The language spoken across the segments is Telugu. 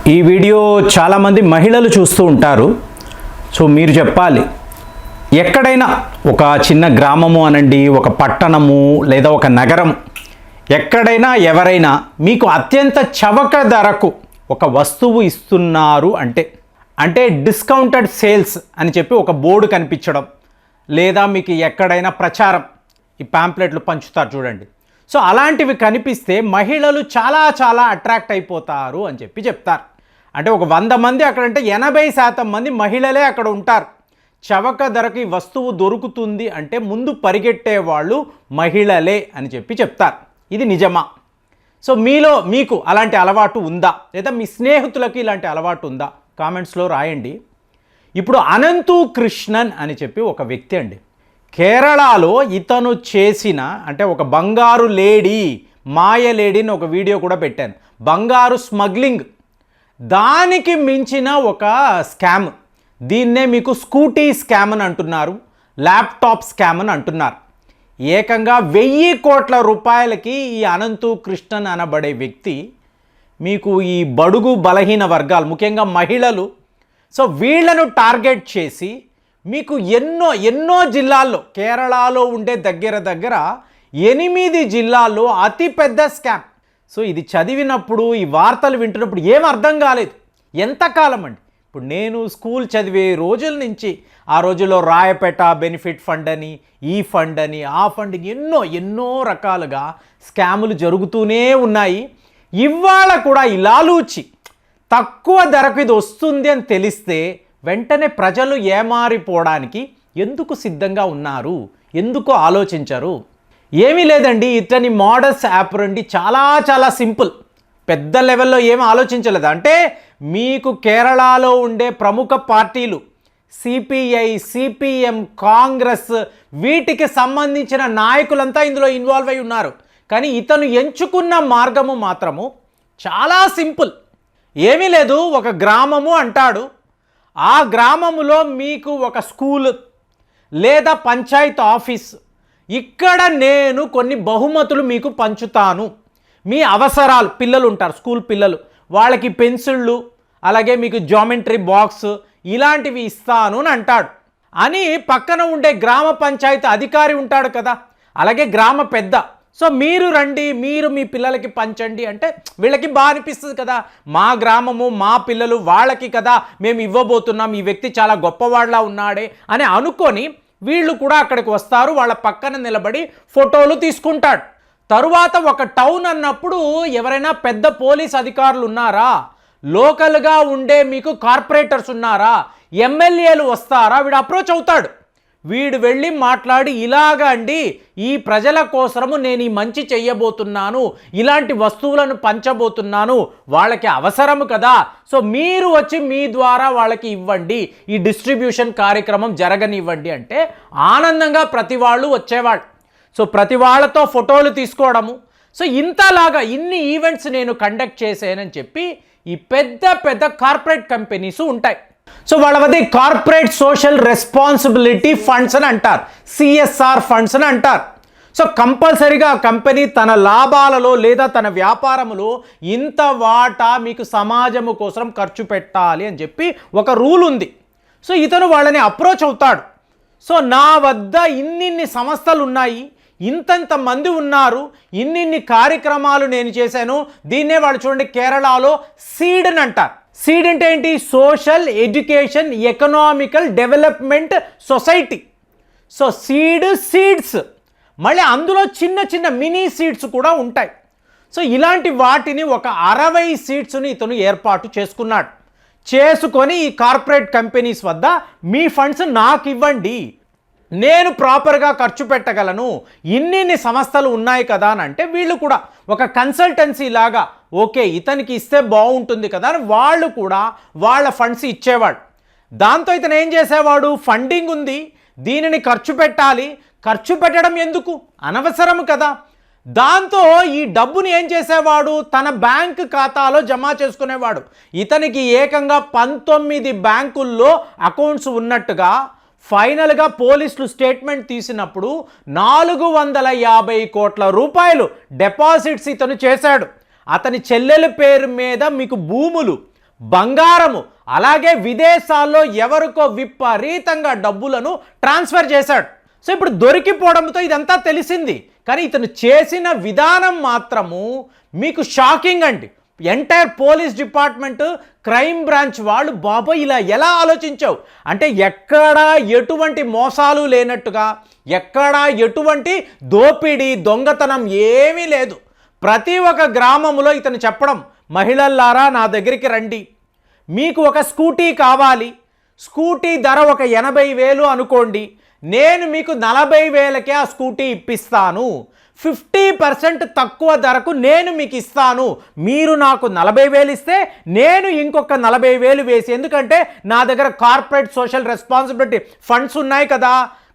ఈ వీడియో చాలామంది మహిళలు చూస్తూ ఉంటారు. సో మీరు చెప్పాలి, ఎక్కడైనా ఒక చిన్న గ్రామము అనండి, ఒక పట్టణము లేదా ఒక నగరం, ఎక్కడైనా ఎవరైనా మీకు అత్యంత చవక ధరకు ఒక వస్తువు ఇస్తున్నారు అంటే డిస్కౌంటెడ్ సేల్స్ అని చెప్పి ఒక బోర్డు కనిపించడం, లేదా మీకు ఎక్కడైనా ప్రచారం, ఈ ప్యాంప్లెట్లు పంచుతారు చూడండి. సో అలాంటివి కనిపిస్తే మహిళలు చాలా అట్రాక్ట్ అయిపోతారు అని చెప్పి చెప్తారు. అంటే ఒక 100 మంది అక్కడంటే 80% మంది మహిళలే అక్కడ ఉంటారు. చవక ధరకు ఈ వస్తువు దొరుకుతుంది అంటే ముందు పరిగెట్టే వాళ్ళు మహిళలే అని చెప్పి చెప్తారు. ఇది నిజమా? సో మీకు అలాంటి అలవాటు ఉందా, లేదా మీ స్నేహితులకి ఇలాంటి అలవాటు ఉందా? కామెంట్స్లో రాయండి. ఇప్పుడు అనంతు కృష్ణన్ అని చెప్పి ఒక వ్యక్తి అండి, కేరళలో ఇతను చేసిన అంటే ఒక బంగారు లేడీ, మాయ లేడీని ఒక వీడియో కూడా పెట్టాను, బంగారు స్మగ్లింగ్, దానికి మించిన ఒక స్కామ్. దీన్నే మీకు స్కూటీ స్కామ్ అని అంటున్నారు, ల్యాప్టాప్ స్కామ్ అని అంటున్నారు. ఏకంగా 1000 కోట్ల రూపాయలకి ఈ అనంతు కృష్ణన్ అనబడే వ్యక్తి మీకు ఈ బడుగు బలహీన వర్గాలు, ముఖ్యంగా మహిళలు, సో వీళ్లను టార్గెట్ చేసి మీకు ఎన్నో జిల్లాల్లో, కేరళలో ఉండే దగ్గర 8 జిల్లాల్లో అతిపెద్ద స్కామ్. సో ఇది చదివినప్పుడు, ఈ వార్తలు వింటున్నప్పుడు ఏం అర్థం కాలేదు. ఎంతకాలం అండి, ఇప్పుడు నేను స్కూల్ చదివే రోజుల నుంచి, ఆ రోజుల్లో రాయపేట బెనిఫిట్ ఫండ్ అని, ఈ ఫండ్ అని, ఆ ఫండ్, ఎన్నో రకాలుగా స్కాములు జరుగుతూనే ఉన్నాయి. ఇవాళ కూడా ఈ లాలూచి తక్కువ ధరకు ఇది వస్తుంది అని తెలిస్తే వెంటనే ప్రజలు ఏమారిపోవడానికి ఎందుకు సిద్ధంగా ఉన్నారు, ఎందుకు ఆలోచించరు? ఏమీ లేదండి, ఇతని మోడస్ యాప్ రండి, చాలా సింపుల్, పెద్ద లెవెల్లో ఏమీ ఆలోచించలేదు. అంటే మీకు కేరళలో ఉండే ప్రముఖ పార్టీలు సిపిఐ, సిపిఎం, కాంగ్రెస్, వీటికి సంబంధించిన నాయకులంతా ఇందులో ఇన్వాల్వ్ అయి ఉన్నారు. కానీ ఇతను ఎంచుకున్న మార్గము మాత్రము చాలా సింపుల్. ఏమీ లేదు, ఒక గ్రామము అంటాడు, ఆ గ్రామములో మీకు ఒక స్కూల్ లేదా పంచాయత్ ఆఫీస్, ఇక్కడ నేను కొన్ని బహుమతులు మీకు పంచుతాను, మీ అవసరాలు, పిల్లలు ఉంటారు, స్కూల్ పిల్లలు, వాళ్ళకి పెన్సిళ్ళు, అలాగే మీకు జామెట్రీ బాక్స్, ఇలాంటివి ఇస్తాను అని అంటాడు. అని పక్కన ఉండే గ్రామ పంచాయతీ అధికారి ఉంటాడు కదా, అలాగే గ్రామ పెద్ద, సో మీరు రండి, మీరు మీ పిల్లలకి పంచండి అంటే వీళ్ళకి బాగా అనిపిస్తుంది కదా, మా గ్రామము, మా పిల్లలు, వాళ్ళకి కదా మేము ఇవ్వబోతున్నాం, ఈ వ్యక్తి చాలా గొప్పవాళ్ళలా ఉన్నాడే అని అనుకొని వీళ్ళు కూడా అక్కడికి వస్తారు, వాళ్ళ పక్కన నిలబడి ఫోటోలు తీసుకుంటాడు. తరువాత ఒక టౌన్ అన్నప్పుడు ఎవరైనా పెద్ద పోలీస్ అధికారులు ఉన్నారా, లోకల్గా ఉండే మీకు కార్పొరేటర్స్ ఉన్నారా, ఎమ్మెల్యేలు వస్తారా, వీడు అప్రోచ్ అవుతాడు. వీడు వెళ్ళి మాట్లాడి, ఇలాగా అండి, ఈ ప్రజల కోసము నేను ఈ మంచి చెయ్యబోతున్నాను, ఇలాంటి వస్తువులను పంచబోతున్నాను, వాళ్ళకి అవసరము కదా, సో మీరు వచ్చి మీ ద్వారా వాళ్ళకి ఇవ్వండి, ఈ డిస్ట్రిబ్యూషన్ కార్యక్రమం జరగనివ్వండి అంటే ఆనందంగా ప్రతి వాళ్ళు వచ్చేవాళ్ళు. సో ప్రతి వాళ్ళతో ఫోటోలు తీసుకోవడము, సో ఇంతలాగా ఇన్ని ఈవెంట్స్ నేను కండక్ట్ చేశానని చెప్పి ఈ పెద్ద కార్పొరేట్ కంపెనీస్ ఉంటాయి. సో వాళ్ళ వద్ద కార్పొరేట్ సోషల్ రెస్పాన్సిబిలిటీ ఫండ్స్ అని అంటారు, సిఎస్ఆర్ ఫండ్స్ అని అంటారు. సో కంపల్సరీగా ఆ కంపెనీ తన లాభాలలో లేదా తన వ్యాపారములో ఇంత వాటా మీకు సమాజము కోసం ఖర్చు పెట్టాలి అని చెప్పి ఒక రూల్ ఉంది. సో ఇతను వాళ్ళని అప్రోచ్ అవుతాడు. సో నా వద్ద ఇన్నిన్ని సంస్థలు ఉన్నాయి, ఇంతంత మంది ఉన్నారు, ఇన్నిన్ని కార్యక్రమాలు నేను చేశాను, దీన్నే వాళ్ళు చూడండి కేరళలో సీడ్ అని అంటారు. సీడ్ అంటే ఏంటి? Social education economical development society. So seeds, మళ్ళీ అందులో చిన్న మినీ సీడ్స్ కూడా ఉంటాయి. సో ఇలాంటి వాటిని ఒక 60 సీడ్స్ని ఇతను ఏర్పాటు చేసుకొని ఈ కార్పొరేట్ కంపెనీస్ వద్ద మీ ఫండ్స్ నాకు ఇవ్వండి, నేను ప్రాపర్గా ఖర్చు పెట్టగలను, ఇన్ని సంస్థలు ఉన్నాయి కదా అని అంటే వీళ్ళు కూడా ఒక కన్సల్టెన్సీ లాగా, ఓకే ఇతనికి ఇస్తే బాగుంటుంది కదా అని వాళ్ళు కూడా వాళ్ళ ఫండ్స్ ఇచ్చేవాడు. దాంతో ఇతను ఏం చేసేవాడు, ఫండింగ్ ఉంది, దీనిని ఖర్చు పెట్టాలి, ఖర్చు పెట్టడం ఎందుకు, అనవసరం కదా. దాంతో ఈ డబ్బుని ఏం చేసేవాడు, తన బ్యాంక్ ఖాతాలో జమ చేసుకునేవాడు. ఇతనికి ఏకంగా 19 బ్యాంకుల్లో అకౌంట్స్ ఉన్నట్టుగా ఫైనల్గా పోలీసులు స్టేట్మెంట్ తీసినప్పుడు 450 కోట్ల రూపాయలు డిపాజిట్స్ ఇతను చేశాడు. అతని చెల్లెల పేరు మీద మీకు భూములు, బంగారము, అలాగే విదేశాల్లో ఎవరికో విపరీతంగా డబ్బులను ట్రాన్స్ఫర్ చేశాడు. సో ఇప్పుడు దొరికిపోవడంతో ఇదంతా తెలిసింది. కానీ ఇతను చేసిన విధానం మాత్రము మీకు షాకింగ్ అండి. Entire police department, crime branch వాళ్ళు బాబోయ్ ఇలా ఎలా ఆలోచించావు అంటే ఎక్కడా ఎటువంటి మోసాలు లేనట్టుగా, ఎక్కడా ఎటువంటి దోపిడీ దొంగతనం ఏమీ లేదు. ప్రతి ఒక్క గ్రామంలో ఇతను చెప్పడం, మహిళల్లారా నా దగ్గరికి రండి, మీకు ఒక స్కూటీ కావాలి, స్కూటీ ధర ఒక 80,000 అనుకోండి, నేను మీకు 40,000కే ఆ స్కూటీ ఇప్పిస్తాను, 50% తక్కువ ధరకు నేను మీకు ఇస్తాను, మీరు నాకు 40,000 ఇస్తే నేను ఇంకొక 40,000 వేసి, ఎందుకంటే నా దగ్గర కార్పొరేట్ సోషల్ రెస్పాన్సిబిలిటీ ఫండ్స్ ఉన్నాయి కదా,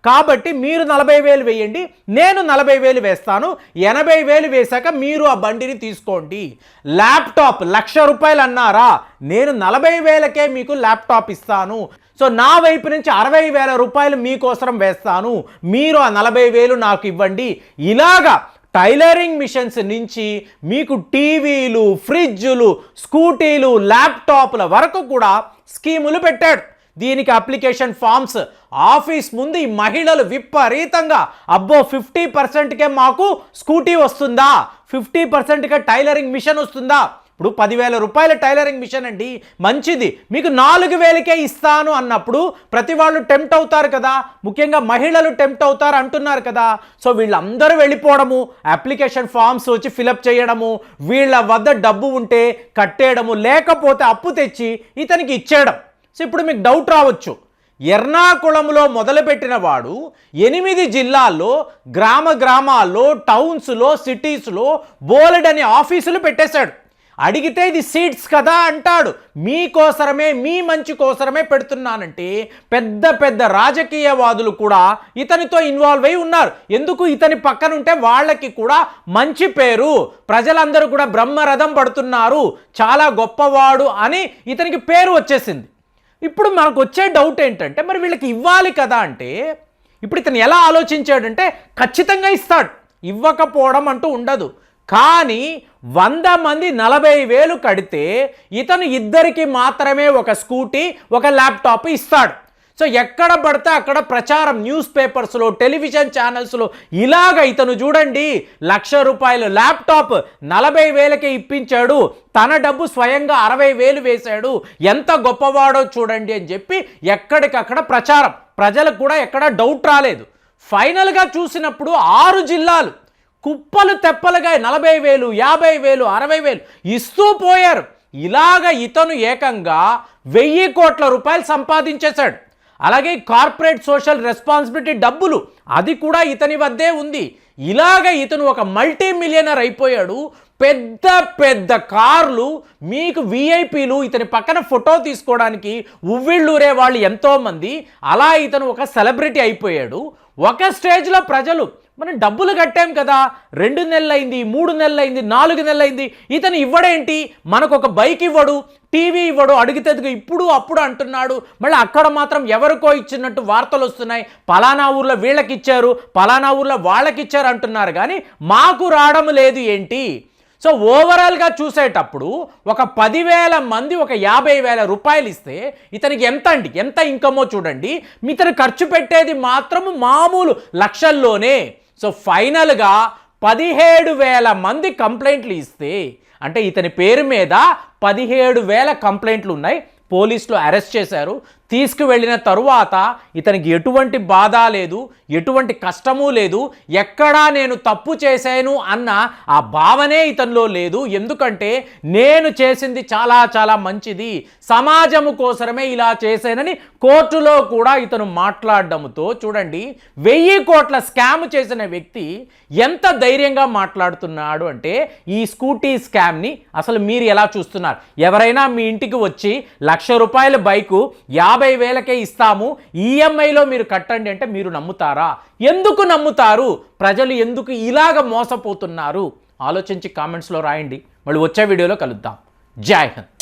కాబట్టి మీరు 40,000 వేయండి, నేను 40,000 వేస్తాను, 80,000 వేశాక మీరు ఆ బండిని తీసుకోండి. ల్యాప్టాప్ ₹1,00,000 అన్నారా, నేను 40,000కే మీకు ల్యాప్టాప్ ఇస్తాను. సో నా వైపు నుంచి ₹60,000 మీకోసం వేస్తాను, మీరు ఆ 40,000 నాకు ఇవ్వండి. ఇలాగా టైలరింగ్ మిషన్స్ నుంచి మీకు టీవీలు, ఫ్రిడ్జులు, స్కూటీలు, ల్యాప్టాప్ల వరకు కూడా స్కీములు పెట్టాడు. దీనికి అప్లికేషన్ ఫామ్స్ ఆఫీస్ ముందు ఈ మహిళలు విపరీతంగా అబ్బో 50%కే మాకు స్కూటీ వస్తుందా, 50%కే టైలరింగ్ మిషన్ వస్తుందా, ఇప్పుడు ₹10,000 టైలరింగ్ మిషన్ అండి, మంచిది, మీకు 4,000కే ఇస్తాను అన్నప్పుడు ప్రతి వాళ్ళు టెంప్ట్ అవుతారు కదా, ముఖ్యంగా మహిళలు టెంప్ట్ అవుతారు అంటున్నారు కదా. సో వీళ్ళందరూ వెళ్ళిపోవడము, అప్లికేషన్ ఫామ్స్ వచ్చి ఫిలప్ చేయడము, వీళ్ళ వద్ద డబ్బు ఉంటే కట్టేయడము, లేకపోతే అప్పు తెచ్చి ఇతనికి ఇచ్చేయడం. సో ఇప్పుడు మీకు డౌట్ రావచ్చు, ఎర్నాకుళంలో మొదలుపెట్టిన వాడు 8 జిల్లాల్లో, గ్రామాల్లో, టౌన్స్లో, సిటీస్లో బోలెడని ఆఫీసులు పెట్టేశాడు. అడిగితే ఇది సీట్స్ కదా అంటాడు, మీకోసరమే, మీ మంచి కోసరమే పెడుతున్నానంటే పెద్ద పెద్ద రాజకీయవాదులు కూడా ఇతనితో ఇన్వాల్వ్ అయి ఉన్నారు. ఎందుకు, ఇతని పక్కనుంటే వాళ్ళకి కూడా మంచి పేరు, ప్రజలందరూ కూడా బ్రహ్మరథం పడుతున్నారు, చాలా గొప్పవాడు అని ఇతనికి పేరు వచ్చేసింది. ఇప్పుడు మనకు వచ్చే డౌట్ ఏంటంటే మరి వీళ్ళకి ఇవ్వాలి కదా అంటే, ఇప్పుడు ఇతను ఎలా ఆలోచించాడంటే ఖచ్చితంగా ఇస్తాడు, ఇవ్వకపోవడం అంటూ ఉండదు. కానీ 100 మంది 40,000 కడితే ఇతను ఇద్దరికి మాత్రమే ఒక స్కూటీ, ఒక ల్యాప్టాప్ ఇస్తాడు. సో ఎక్కడ పడితే అక్కడ ప్రచారం, న్యూస్ పేపర్స్లో, టెలివిజన్ ఛానల్స్లో ఇలాగ ఇతను చూడండి ₹1,00,000 ల్యాప్టాప్ 40,000కే ఇప్పించాడు, తన డబ్బు స్వయంగా 60,000 వేశాడు, ఎంత గొప్పవాడో చూడండి అని చెప్పి ఎక్కడికక్కడ ప్రచారం, ప్రజలకు కూడా ఎక్కడ డౌట్ రాలేదు. ఫైనల్గా చూసినప్పుడు 6 జిల్లాలు కుప్పలు తెప్పలుగా 40,000, 50,000, 60,000 ఇస్తూ పోయారు. ఇలాగ ఇతను ఏకంగా ₹1,000 కోట్ల సంపాదించేశాడు. అలాగే కార్పొరేట్ సోషల్ రెస్పాన్సిబిలిటీ డబ్బులు అది కూడా ఇతని వద్దే ఉంది. ఇలాగ ఇతను ఒక మల్టీ మిలియనర్ అయిపోయాడు. పెద్ద పెద్ద కార్లు, మీకు విఐపీలు ఇతని పక్కన ఫోటో తీసుకోవడానికి ఉవ్విళ్ళూరే వాళ్ళు ఎంతోమంది. అలా ఇతను ఒక సెలబ్రిటీ అయిపోయాడు. ఒక స్టేజ్లో ప్రజలు మనం డబ్బులు కట్టాం కదా, 2 నెలలైంది, 3 నెలలైంది, 4 నెలలైంది, ఇతను ఇవ్వడేంటి, మనకు ఒక బైక్ ఇవ్వడు, టీవీ ఇవ్వడు, అడిగితే ఇప్పుడు అప్పుడు అంటున్నాడు, మళ్ళీ అక్కడ మాత్రం ఎవరికో ఇచ్చినట్టు వార్తలు వస్తున్నాయి, పలానా ఊర్లో వీళ్ళకి ఇచ్చారు, పలానా ఊర్లో వాళ్ళకి ఇచ్చారు అంటున్నారు, కానీ మాకు రావడం లేదు ఏంటి. సో ఓవరాల్గా చూసేటప్పుడు ఒక 10,000 మంది ఒక ₹50,000 ఇస్తే ఇతనికి ఎంత అండి, ఎంత ఇన్కమో చూడండి. ఇతను ఖర్చు పెట్టేది మాత్రం మామూలు లక్షల్లోనే. సో ఫైనల్గా 17,000 మంది కంప్లైంట్లు ఇస్తే, అంటే ఇతని పేరు మీద 17,000 కంప్లైంట్లు ఉన్నాయి. పోలీసులు అరెస్ట్ చేశారు. తీసుకువెళ్ళిన తరువాత ఇతనికి ఎటువంటి బాధ లేదు, ఎటువంటి కష్టము లేదు, ఎక్కడా నేను తప్పు చేశాను అన్న ఆ భావనే ఇతనిలో లేదు. ఎందుకంటే నేను చేసింది చాలా చాలా మంచిది, సమాజము కోసమే ఇలా చేశానని కోర్టులో కూడా ఇతను మాట్లాడడంతో చూడండి, 1,000 కోట్ల స్కామ్ చేసిన వ్యక్తి ఎంత ధైర్యంగా మాట్లాడుతున్నాడు అంటే, ఈ స్కూటీ స్కామ్ని అసలు మీరు ఎలా చూస్తున్నారు? ఎవరైనా మీ ఇంటికి వచ్చి ₹1,00,000 బైకు 50,000కే ఇస్తాము, ఈఎంఐలో మీరు కట్టండి అంటే మీరు నమ్ముతారా? ఎందుకు నమ్ముతారు? ప్రజలు ఎందుకు ఇలాగ మోసపోతున్నారు? ఆలోచించి కామెంట్స్లో రాయండి. మళ్ళీ వచ్చే వీడియోలో కలుద్దాం. జై హింద్.